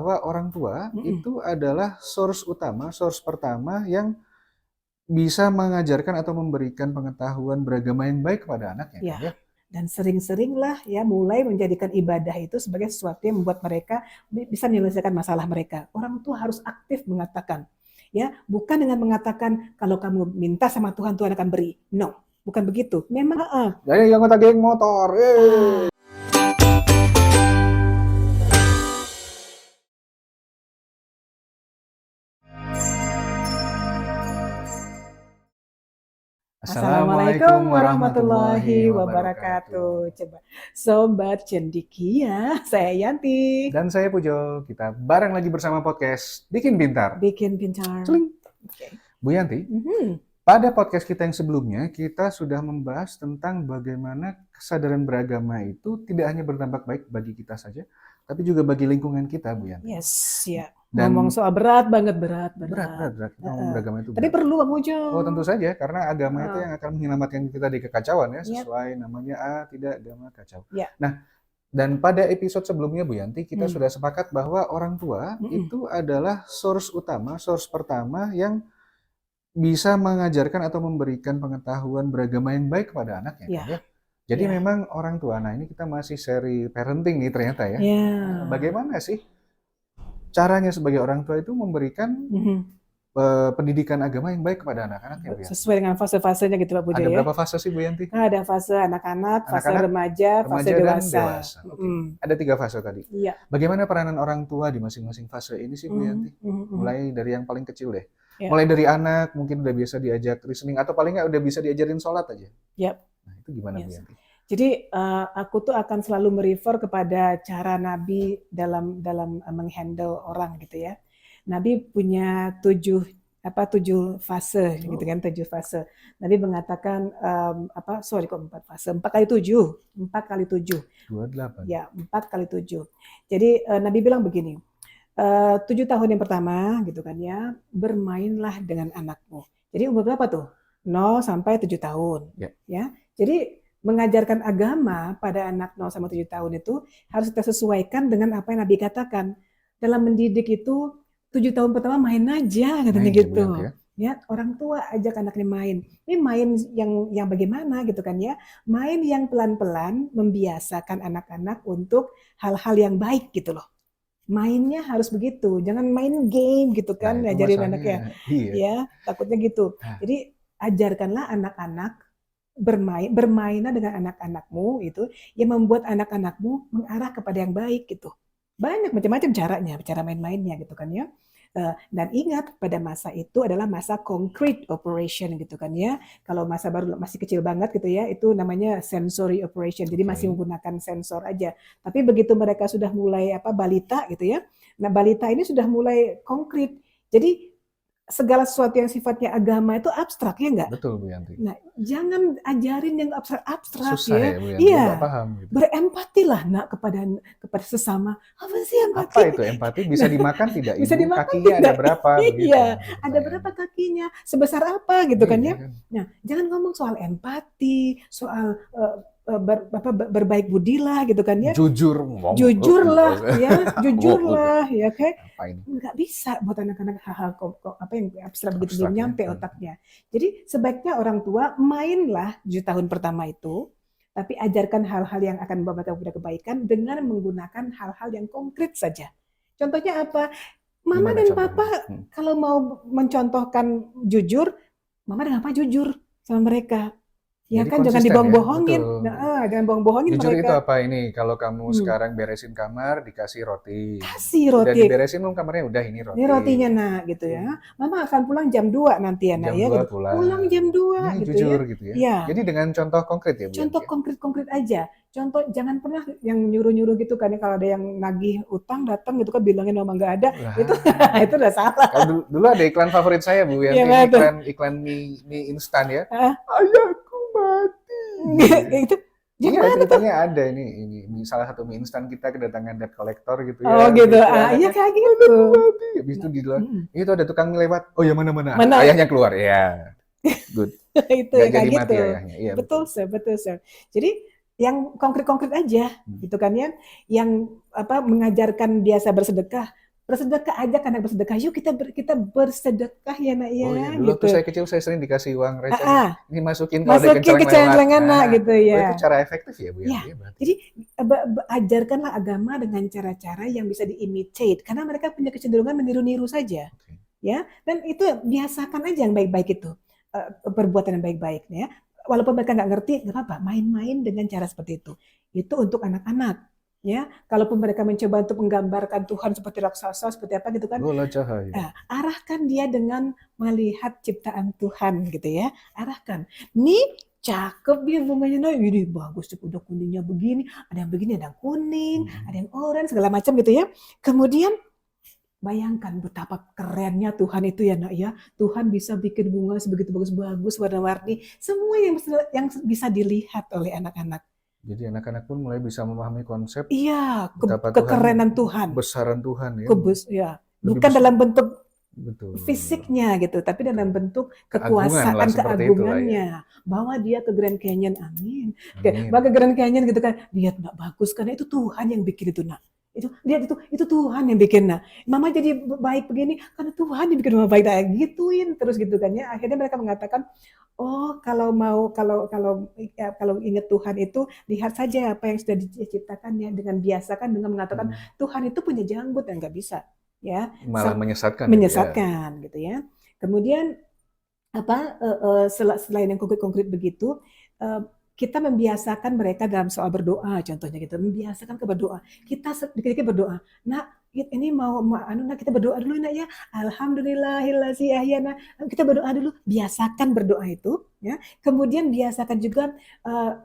bahwa orang tua itu adalah source pertama yang bisa mengajarkan atau memberikan pengetahuan beragama yang baik kepada anaknya, Ya, kan ya? dan sering-seringlah ya mulai menjadikan ibadah itu sebagai sesuatu yang membuat mereka bisa menyelesaikan masalah mereka. Orang tua harus aktif mengatakan, ya, bukan dengan mengatakan kalau kamu minta sama Tuhan, Tuhan akan beri. No, bukan begitu. Memang, Jadi anggota geng motor, Assalamualaikum warahmatullahi wabarakatuh. Coba, Sobat Cendikia, saya Yanti. Dan saya Pujo, kita bareng lagi bersama podcast Bikin Pintar. Bikin pintar. Celing. Oke. Bu Yanti, pada podcast kita yang sebelumnya, kita sudah membahas tentang bagaimana kesadaran beragama itu tidak hanya berdampak baik bagi kita saja, tapi juga bagi lingkungan kita, Bu Yanti. Yes, ya. Dan Ngomong soal berat banget, berat. berat. Kita ngomong beragama itu Tapi berat. perlu Pak Pujo. Oh, tentu saja, karena agama itu yang akan menyelamatkan kita dari kekacauan ya, Yap. sesuai namanya tidak agama kacau. Ya. Nah, dan pada episode sebelumnya Bu Yanti, kita sudah sepakat bahwa orang tua itu adalah source pertama yang bisa mengajarkan atau memberikan pengetahuan beragama yang baik kepada anaknya, Ya. kan ya? Jadi Ya. memang orang tua, nah ini kita masih seri parenting nih ternyata ya. Ya. Bagaimana sih caranya sebagai orang tua itu memberikan pendidikan agama yang baik kepada anak-anaknya, Bu Yanti? Sesuai dengan fase-fasenya gitu Pak Pujo Ada ya. berapa fase sih Bu Yanti? Ada fase anak-anak, fase Anak-anak, remaja, fase dan dewasa. Oke. Ada 3 fase tadi. Iya. Bagaimana peranan orang tua di masing-masing fase ini sih Bu Yanti? Mulai dari yang paling kecil deh. Ya. Mulai dari anak mungkin udah biasa diajak listening atau paling nggak udah bisa diajarin sholat aja. Yap. Nah itu gimana Bu Yes. Yanti? Jadi aku tuh akan selalu merefer kepada cara Nabi dalam menghandle orang gitu ya. Nabi punya 7 fase gitu kan, 7 fase. Nabi mengatakan 4 fase, 4 kali 7. 28. Ya, 4 kali 7. Jadi Nabi bilang begini, 7 tahun yang pertama gitu kan ya, bermainlah dengan anakmu. Jadi umur berapa tuh? 0 sampai 7 tahun. Ya. Jadi mengajarkan agama pada anak 0 sampai 7 tahun itu harus kita sesuaikan dengan apa yang Nabi katakan. Dalam mendidik itu 7 tahun pertama main aja katanya gitu. Ya, orang tua ajak anaknya main. Ini main yang bagaimana gitu kan ya? Main yang pelan-pelan membiasakan anak-anak untuk hal-hal yang baik gitu loh. Mainnya harus begitu, jangan main game gitu kan, ajarin anaknya. Iya. Ya, takutnya gitu. Jadi ajarkanlah anak-anak bermainlah dengan anak-anakmu itu yang membuat anak-anakmu mengarah kepada yang baik gitu. Banyak macam-macam caranya, cara main-mainnya gitu kan ya. Dan ingat pada masa itu adalah masa concrete operation gitu kan ya. Kalau masa baru masih kecil banget gitu ya, itu namanya sensory operation. Jadi masih menggunakan sensor aja. Tapi begitu mereka sudah mulai balita gitu ya. Nah, balita ini sudah mulai konkret. Jadi segala sesuatu yang sifatnya agama itu abstrak ya enggak? Betul Bu Yanti. Nah, jangan ajarin yang abstrak Susah ya Bu Yanti, Iya. nggak paham gitu. Berempatilah nak kepada sesama. Apa sih empati? Apa itu empati? Bisa dimakan tidak Ibu? Bisa dimakan kakinya tidak? ada berapa? Iya, ada berapa kakinya? Sebesar apa gitu kan ya? Kan? Nah, jangan ngomong soal empati, soal berbaik budilah gitu kan ya. Jujurlah ya kayak nggak bisa buat anak-anak hal-hal yang abstrak begitu belum nyampe otaknya. Jadi sebaiknya orang tua mainlah 7 tahun pertama itu, tapi ajarkan hal-hal yang akan membawa mereka kepada kebaikan dengan menggunakan hal-hal yang konkret saja. Contohnya apa? Mama dan Papa kalau mau mencontohkan jujur, Mama dan Papa jujur sama mereka. Ya jadi kan jangan dibohong-bohongin. Jangan bohong-bohongin jujur mereka. Itu apa ini? Kalau kamu sekarang beresin kamar dikasih roti. Kasih roti. Udah diberesin belum kamarnya? Udah ini roti. Ini rotinya nak gitu ya. Mama akan pulang jam 2 nanti ya nak ya. Jam 2 pulang jam 2 ini gitu jujur ya. Gitu ya. Ya. Jadi dengan contoh konkret ya Bu. Contoh konkret-konkret aja. Contoh jangan pernah yang nyuruh-nyuruh gitu kan, kalau ada yang nagih utang datang gitu kan bilangin mama nggak ada. Itu udah salah. Kalau dulu ada iklan favorit saya Bu, yang iklan mie instan ya. Ayahku mati. Itu gimana tuh? Ada ini salah satu mie instan kita kedatangan debt collector gitu ya. Oh gitu. Iya kayak gitu. Habis itu di luar itu ada tukang mie lewat. Oh ya mana? Ayahnya keluar ya. Good. Itu gak kayak jadi gitu. Mati ayahnya. Iya, betul sir. Jadi yang konkret-konkret aja gitu kan ya, yang mengajarkan biasa bersedekah, Bersedekah, ajak anak bersedekah. Yuk kita bersedekah ya nak Oh iya, ya, dulu waktu gitu. saya kecil saya sering dikasih uang Ah, receh nih. ah. Ini masukin kalau ada Masukin ke kenceleng lewat. celeng-celengan anak Nah, gitu oh itu ya. cara efektif ya Bu Ya, Yanti ya berarti. jadi ajarkanlah agama dengan cara-cara yang bisa diimitate, karena mereka punya kecenderungan meniru-niru saja, Oke. ya. Dan itu biasakan aja yang baik-baik itu, perbuatan yang baik-baik, ya. Walaupun mereka nggak ngerti, nggak apa-apa, main-main dengan cara seperti itu. Itu untuk anak-anak, ya. Kalaupun mereka mencoba untuk menggambarkan Tuhan seperti raksasa, seperti apa gitu kan, Bola cahaya. arahkan dia dengan melihat ciptaan Tuhan gitu ya. Arahkan. Nih cakep dia bunganya, nah ini bagus udah kuningnya begini, ada yang begini, ada yang kuning, ada yang orange segala macam gitu ya. Kemudian bayangkan betapa kerennya Tuhan itu ya nak ya. Tuhan bisa bikin bunga sebegitu bagus-bagus, warna-warni, semua yang bisa dilihat oleh anak-anak. Jadi anak-anak pun mulai bisa memahami konsep Iya, betapa kekerenan Tuhan. besaran Tuhan ya. Ya. Lebih Bukan besar. dalam bentuk Betul. fisiknya gitu, tapi dalam bentuk Keagungan lah kekuasaan, seperti itulah ya. keagungannya. Bawa dia ke Grand Canyon, amin. Amin. Bawa ke Grand Canyon gitu kan, lihat nak bagus karena itu Tuhan yang bikin itu nak. Lihat itu Tuhan yang bikin nak. Mama jadi baik begini karena Tuhan yang bikin mama baik, nah, gituin terus gitu kan ya. Akhirnya mereka mengatakan, oh kalau ingat Tuhan itu lihat saja apa yang sudah diciptakannya, dengan biasakan dengan mengatakan Tuhan itu punya janggut, dan nggak bisa. Ya, malah menyesatkan gitu ya. Kemudian selain yang konkret begitu, kita membiasakan mereka dalam soal berdoa, contohnya gitu, membiasakan ke berdoa. Kita berdoa, nak ini kita berdoa dulu nak ya, alhamdulillahillazi ahyana, kita berdoa dulu, biasakan berdoa itu ya. Kemudian biasakan juga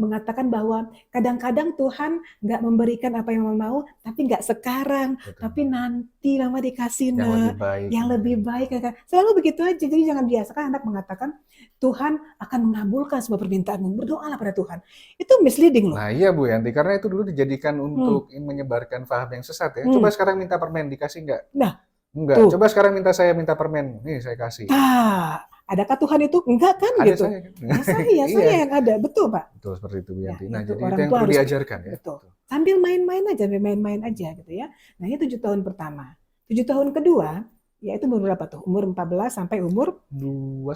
mengatakan bahwa kadang-kadang Tuhan nggak memberikan apa yang mama mau, tapi nggak sekarang. Betul. Tapi nanti mama dikasih yang lebih baik. Selalu begitu aja. Jadi jangan biasakan anak mengatakan Tuhan akan mengabulkan semua permintaanmu, berdoalah pada Tuhan. Itu misleading loh. Nah iya Bu Yanti, karena itu dulu dijadikan untuk menyebarkan paham yang sesat ya. Coba sekarang minta permen, dikasih nggak? Nah, enggak. Tuh. Coba sekarang saya minta permen, nih saya kasih. Adakah Tuhan itu? Enggak kan ada gitu. Saya yang ada, betul Pak. Betul seperti itu Bu Yanti. Nah, itu jadi itu yang perlu diajarkan ya. Betul. Sambil main-main aja gitu ya. Nah, ini 7 tahun pertama. 7 tahun kedua, yaitu umur berapa tuh? Umur 14 sampai umur 21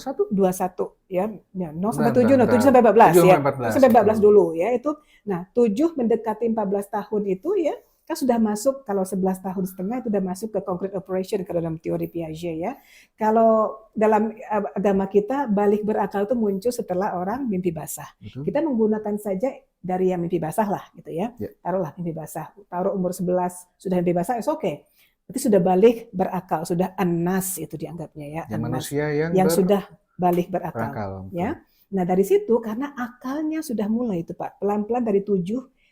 ya. 0 sampai 7, 7 sampai 14 ya. 7 sampai 14 dulu ya itu. Nah, 7 mendekati 14 tahun itu ya, kan sudah masuk, kalau 11 tahun setengah itu sudah masuk ke concrete operation kalau dalam teori Piaget ya. Kalau dalam agama kita, balik berakal itu muncul setelah orang mimpi basah. Betul. Kita menggunakan saja dari yang mimpi basah lah gitu ya. Taruhlah mimpi basah. Taruh umur 11 sudah mimpi basah, it's okay. Berarti sudah balik berakal, sudah anas itu dianggapnya ya. Manusia yang sudah balik berakal. Ya. Nah dari situ karena akalnya sudah mulai itu Pak, pelan-pelan dari 7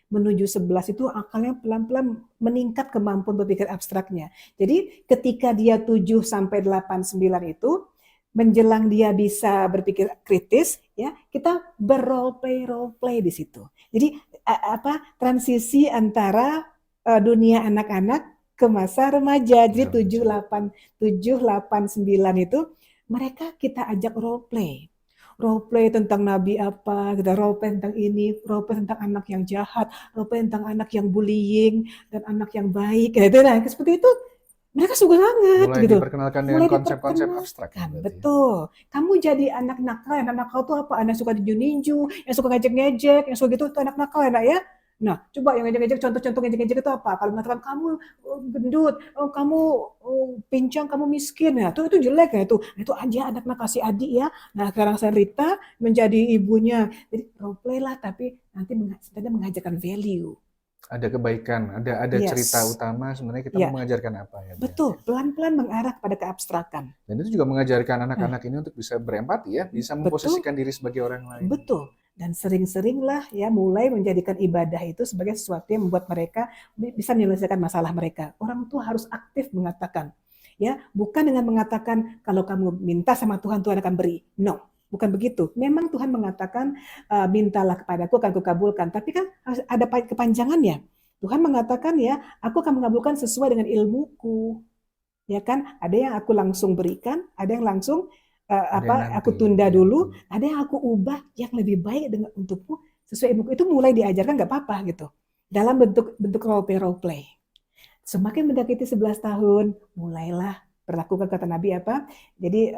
menuju 11 itu akalnya pelan-pelan meningkat kemampuan berpikir abstraknya. Jadi ketika dia 7 sampai 8, 9 itu menjelang dia bisa berpikir kritis ya, kita role play di situ. Jadi transisi antara dunia anak-anak ke masa remaja. Jadi 7, 8, 9 itu mereka kita ajak role play tentang nabi apa, kita role play tentang ini, role play tentang anak yang jahat, role play tentang anak yang bullying dan anak yang baik gitu. Nah, seperti itu mereka suka banget mulai gitu. Diperkenalkan dengan konsep-konsep abstrak. Betul. Kamu jadi anak nakal, anak nakal itu apa? Anak suka ninju, yang suka ngejek-ngejek, yang suka gitu itu anak nakal ya, nak ya. Nah, coba yang ngejek-ngejek, contoh-contoh ngejek-ngejek itu apa? Kalau mengatakan kamu gendut, kamu pincang, kamu miskin, ya itu jelek ya itu. Itu aja anak nakal si adik ya. Nah, sekarang saya Rita menjadi ibunya. Jadi role play lah, tapi nanti mengajarkan value. Ada kebaikan, ada cerita utama sebenarnya kita mau mengajarkan apa ya. Betul, pelan-pelan mengarah kepada keabstrakan. Dan itu juga mengajarkan anak-anak ini untuk bisa berempati ya, bisa memposisikan diri sebagai orang lain. Betul. Dan sering-seringlah ya mulai menjadikan ibadah itu sebagai sesuatu yang membuat mereka bisa menyelesaikan masalah mereka. Orang tua harus aktif mengatakan, ya, bukan dengan mengatakan kalau kamu minta sama Tuhan, Tuhan akan beri. No, bukan begitu. Memang Tuhan mengatakan mintalah kepadaku akan kukabulkan, tapi kan harus ada kepanjangannya. Tuhan mengatakan ya, aku akan mengabulkan sesuai dengan ilmuku. Ya kan? Ada yang aku langsung berikan, ada yang langsung aku tunda dulu, ada yang aku ubah yang lebih baik dengan untukmu sesuai ilmuku. Itu mulai diajarkan nggak apa-apa gitu dalam bentuk role play. Semakin mendekati 11 tahun, mulailah berlakukan kata Nabi apa? Jadi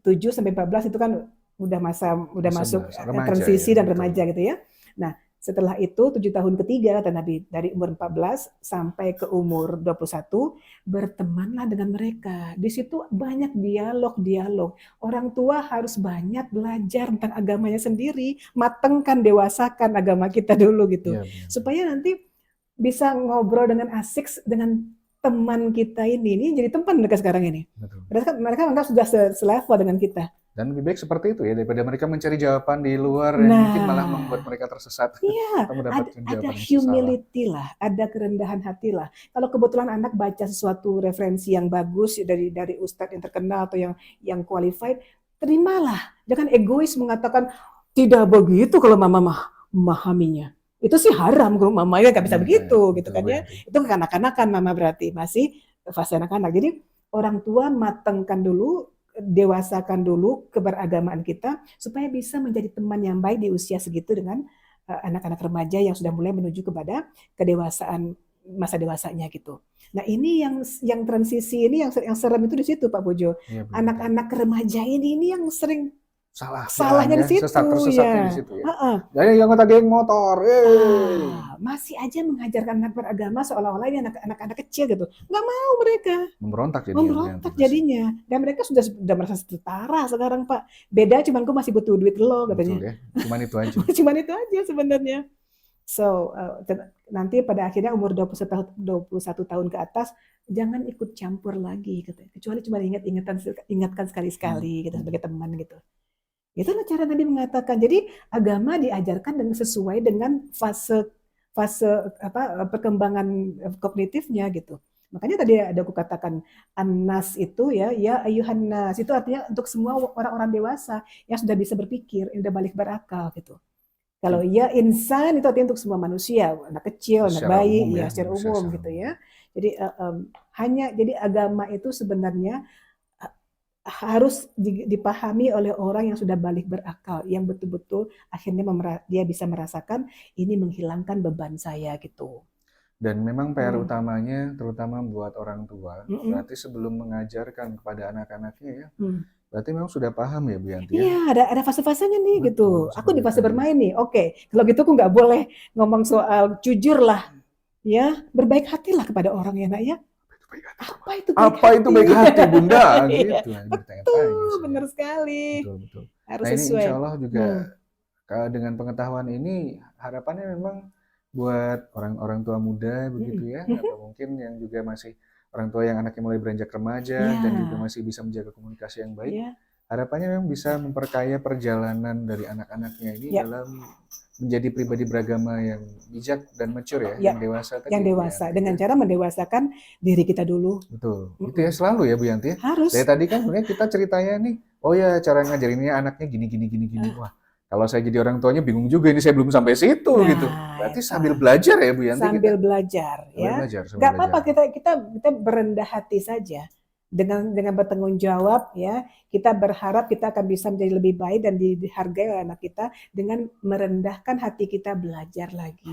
7 sampai 14 itu kan udah masuk remaja transisi ya, dan betul. remaja gitu ya. Nah, setelah itu 7 tahun ketiga kata Nabi, dari umur 14 sampai ke umur 21, bertemanlah dengan mereka. Di situ banyak dialog-dialog. Orang tua harus banyak belajar tentang agamanya sendiri, matengkan, dewasakan agama kita dulu gitu. Iya, Bu. Supaya nanti bisa ngobrol dengan asik dengan teman kita ini jadi teman mereka sekarang ini. Betul. Mereka anggap sudah selevel dengan kita. Dan lebih baik seperti itu ya, daripada mereka mencari jawaban di luar yang mungkin malah membuat mereka tersesat. Iya, Atau mendapatkan ada jawaban yang salah. humility lah, ada kerendahan hati lah. Kalau kebetulan anak baca sesuatu referensi yang bagus dari ustadz yang terkenal atau yang qualified, terimalah. Jangan egois mengatakan tidak begitu kalau mama memahaminya. Itu sih haram kalau mama ya nggak bisa begitu gitu kan ya. Itu kekanak-kanakan mama berarti masih fase anak-anak. Jadi orang tua matangkan dulu, dewasakan dulu keberagamaan kita supaya bisa menjadi teman yang baik di usia segitu dengan anak-anak remaja yang sudah mulai menuju kepada kedewasaan, masa dewasanya gitu. Nah ini yang transisi ini yang serem itu di situ Pak Bojo. Iya, anak-anak remaja ini yang sering ya, salahnya di situ tersesatnya ya. di situ ya. Jadi yang kata geng motor, masih aja mengajarkan anak beragama seolah-olah ini anak-anak kecil gitu. Nggak mau mereka. Memberontak jadinya. Dan mereka sudah merasa setara sekarang Pak. Beda cuman gue masih butuh duit lo katanya. Betul ya. Cuman itu aja. Cuman itu aja sebenarnya. So nanti pada akhirnya umur 21 tahun ke atas jangan ikut campur lagi katanya. Kecuali cuma ingatkan sekali-sekali gitu sebagai teman gitu. Itulah cara Nabi mengatakan. Jadi agama diajarkan dengan sesuai dengan fase perkembangan kognitifnya gitu. Makanya tadi ada aku katakan An-Nas itu ya ayuhan nas itu artinya untuk semua orang-orang dewasa yang sudah bisa berpikir, yang sudah balik berakal gitu. Kalau ya insan itu artinya untuk semua manusia, anak kecil, anak bayi, ya secara umum gitu ya. Jadi jadi agama itu sebenarnya harus dipahami oleh orang yang sudah balik berakal, yang betul-betul akhirnya dia bisa merasakan ini menghilangkan beban saya gitu. Dan memang PR utamanya terutama buat orang tua, berarti sebelum mengajarkan kepada anak-anaknya ya, berarti memang sudah paham ya Bu Yanti ya? Iya, ada fase-fasenya nih gitu. Aku di fase bermain nih, oke. Kalau gitu aku nggak boleh ngomong soal jujur lah, ya berbaik hatilah kepada orang ya nak ya. Apa itu baik hati Bunda? Gitu. Betul, benar sekali. Betul. Harus nah ini sesuai. insya Allah juga dengan pengetahuan ini harapannya memang buat orang tua muda begitu ya, atau mungkin yang juga masih orang tua yang anaknya mulai beranjak remaja dan juga masih bisa menjaga komunikasi yang baik. Harapannya memang bisa memperkaya perjalanan dari anak-anaknya ini dalam menjadi pribadi beragama yang bijak dan mature ya, yang dewasa tadi. Yang dewasa dengan cara mendewasakan diri kita dulu. Betul. Itu ya selalu ya Bu Yanti. Harus. Dari tadi kan sebenarnya kita ceritanya nih, oh ya cara ngajarinnya anaknya gini. Wah, kalau saya jadi orang tuanya bingung juga ini saya belum sampai situ gitu. Berarti sambil belajar ya Bu Yanti. Sambil belajar ya. Gak apa-apa kita berendah hati saja. Dengan bertanggung jawab ya, kita berharap kita akan bisa menjadi lebih baik dan dihargai oleh anak kita dengan merendahkan hati kita belajar lagi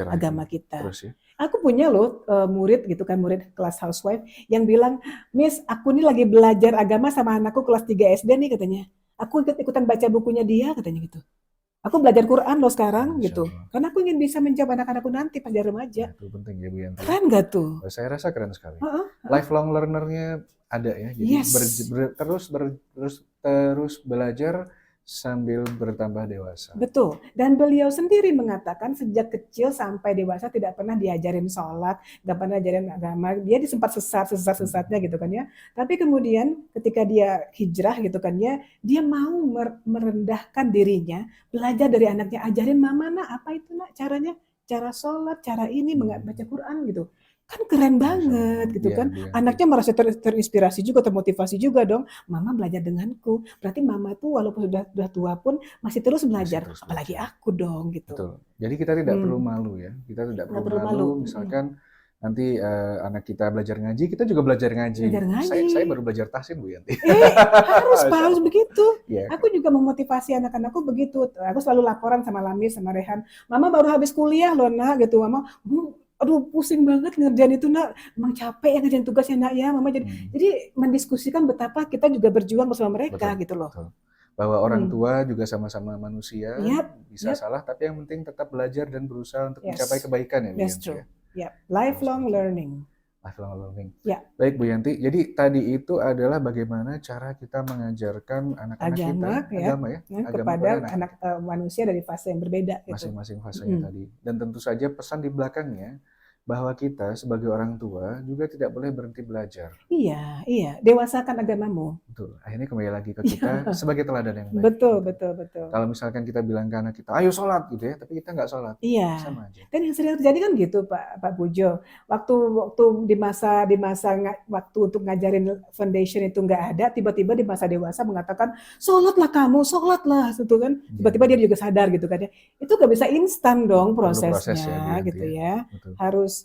agama kita. Terus, ya? Aku punya loh murid gitu kan, murid kelas housewife yang bilang, Miss aku nih lagi belajar agama sama anakku kelas 3 SD nih katanya. Aku ikutan baca bukunya dia katanya gitu. Aku belajar Quran loh sekarang gitu. Karena aku ingin bisa menjawab anak-anakku nanti pas dia remaja. Itu penting ya Bu Yanti. Keren gak tuh? Saya rasa keren sekali. Lifelong learner-nya ada ya, jadi terus belajar sambil bertambah dewasa. Betul, dan beliau sendiri mengatakan sejak kecil sampai dewasa tidak pernah diajarin sholat, tidak pernah diajarin agama, dia sempat sesatnya gitu kan ya. Tapi kemudian ketika dia hijrah gitu kan ya, dia mau merendahkan dirinya, belajar dari anaknya, ajarin mama nak apa itu nak caranya, cara sholat, cara ini baca Quran gitu. Kan keren banget gitu kan. Anaknya merasa terinspirasi juga, termotivasi juga dong. Mama belajar denganku. Berarti mama tuh walaupun sudah tua pun masih terus belajar. Apalagi aku dong gitu. Betul. Jadi kita tidak perlu malu ya. Kita tidak perlu malu. Misalkan nanti anak kita belajar ngaji, kita juga belajar ngaji. Saya baru belajar tahsin Bu Yanti. Harus begitu. Aku juga memotivasi anak-anakku begitu. Aku selalu laporan sama Lamis, sama Rehan. Mama baru habis kuliah loh nak gitu. Mama aduh pusing banget ngerjain itu nak, emang capek ya ngerjain tugasnya nak ya mama. Jadi mendiskusikan betapa kita juga berjuang bersama mereka Betul, gitu loh. betul. Bahwa orang Hmm. tua juga sama-sama manusia, Yap, bisa yap, salah, tapi yang penting tetap belajar dan berusaha untuk mencapai yes, kebaikan ya Bu that's Yanti true. ya. Yap, Betul lifelong seperti itu. learning. Lifelong learning. Ya, Baik Bu Yanti, jadi tadi itu adalah bagaimana cara kita mengajarkan anak-anak kita agama ya, agama ya, agama kepada kepada anak anak manusia dari fase yang berbeda gitu. masing-masing fasenya tadi. Dan tentu saja pesan di belakangnya bahwa kita sebagai orang tua juga tidak boleh berhenti belajar. Iya, iya, dewasakan agamamu. Betul. Akhirnya kembali lagi ke kita sebagai teladan yang baik. Betul, Gitu. betul, betul. Kalau misalkan kita bilang ke anak kita, ayo sholat gitu ya, tapi kita nggak sholat, Iya, sama aja. dan yang sering terjadi kan gitu Pak Pujo. Waktu di masa waktu untuk ngajarin foundation itu nggak ada, tiba-tiba di masa dewasa mengatakan sholatlah kamu, sholatlah, gitu kan. Tiba-tiba dia juga sadar gitu kan ya. Itu nggak bisa instan dong Perlu proses ya Bu prosesnya Yanti gitu ya. Betul.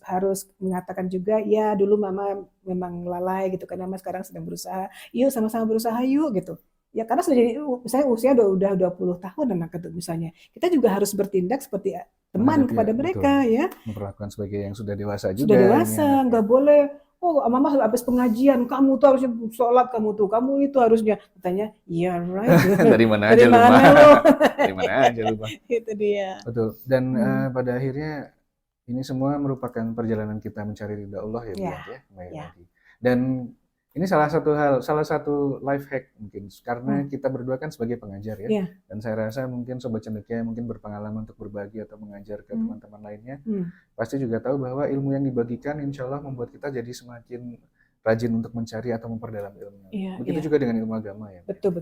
Harus mengatakan juga ya dulu mama memang lalai gitu kan, mama sekarang sedang berusaha. Yuk sama-sama berusaha yuk gitu. Ya karena sudah jadi misalnya usia udah 20 tahun anak itu misalnya. Kita juga harus bertindak seperti teman Menghadapi kepada betul. mereka ya. Memperlakukan sebagai yang sudah dewasa juga. Sudah dewasa, nggak boleh. Oh, mama habis pengajian, kamu tuh harusnya sholat, kamu itu harusnya. Katanya, iya right. Dari mana Dari aja lu, mana Bang? lo? Dari mana aja lu, Bang? Itu dia. Betul. Dan pada akhirnya ini semua merupakan perjalanan kita mencari ridha Allah ya Bu Yanti ya. Kembali lagi. Dan ini salah satu life hack mungkin karena kita berdua kan sebagai pengajar ya. Dan saya rasa mungkin Sobat Cendekia mungkin berpengalaman untuk berbagi atau mengajar ke teman-teman lainnya. Pasti juga tahu bahwa ilmu yang dibagikan insya Allah membuat kita jadi semakin rajin untuk mencari atau memperdalam ilmu. Begitu juga dengan ilmu agama ya. Betul.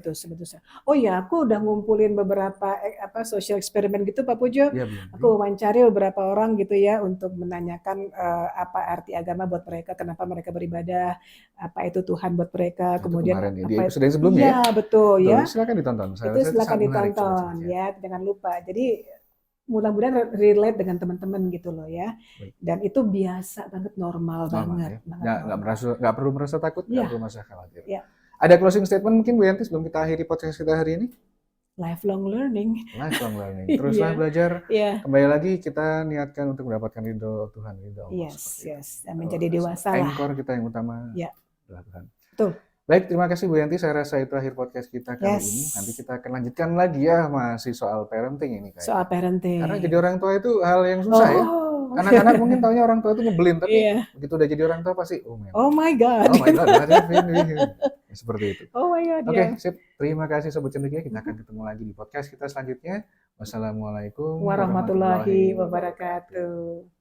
Oh ya, aku udah ngumpulin beberapa social eksperimen gitu Pak Pujo. Iya, aku wawancari beberapa orang gitu ya untuk menanyakan apa arti agama buat mereka, kenapa mereka beribadah, apa itu Tuhan buat mereka, itu kemudian kemarin, apa di episode yang sebelumnya ya, betul ya. Silakan ditonton. Itu silakan ditonton ya, jangan lupa. Jadi mudah-mudahan relate dengan teman-teman gitu loh ya. Dan itu biasa banget, normal banget. Ya. Nggak perlu merasa takut, nggak perlu merasa khawatir. Ya. Ada closing statement mungkin Bu Yanti sebelum kita akhiri podcast kita hari ini? Lifelong learning. Teruslah belajar. Kembali lagi kita niatkan untuk mendapatkan ridho Tuhan, ridho Allah. Yes. Menjadi dewasa lah. Anchor kita yang utama adalah Tuhan. Betul. Baik, terima kasih Bu Yanti. Saya rasa itu akhir podcast kita kali ini. Nanti kita akan lanjutkan lagi ya, masih soal parenting ini kayaknya. Soal parenting. Karena jadi orang tua itu hal yang susah ya. Anak-anak mungkin taunya orang tua itu nyebelin, tapi begitu udah jadi orang tua pasti oh my god, seperti itu. Oh my god. Oke, sip. Terima kasih Sobat Cendekia. Kita akan ketemu lagi di podcast kita selanjutnya. Wassalamualaikum warahmatullahi wabarakatuh.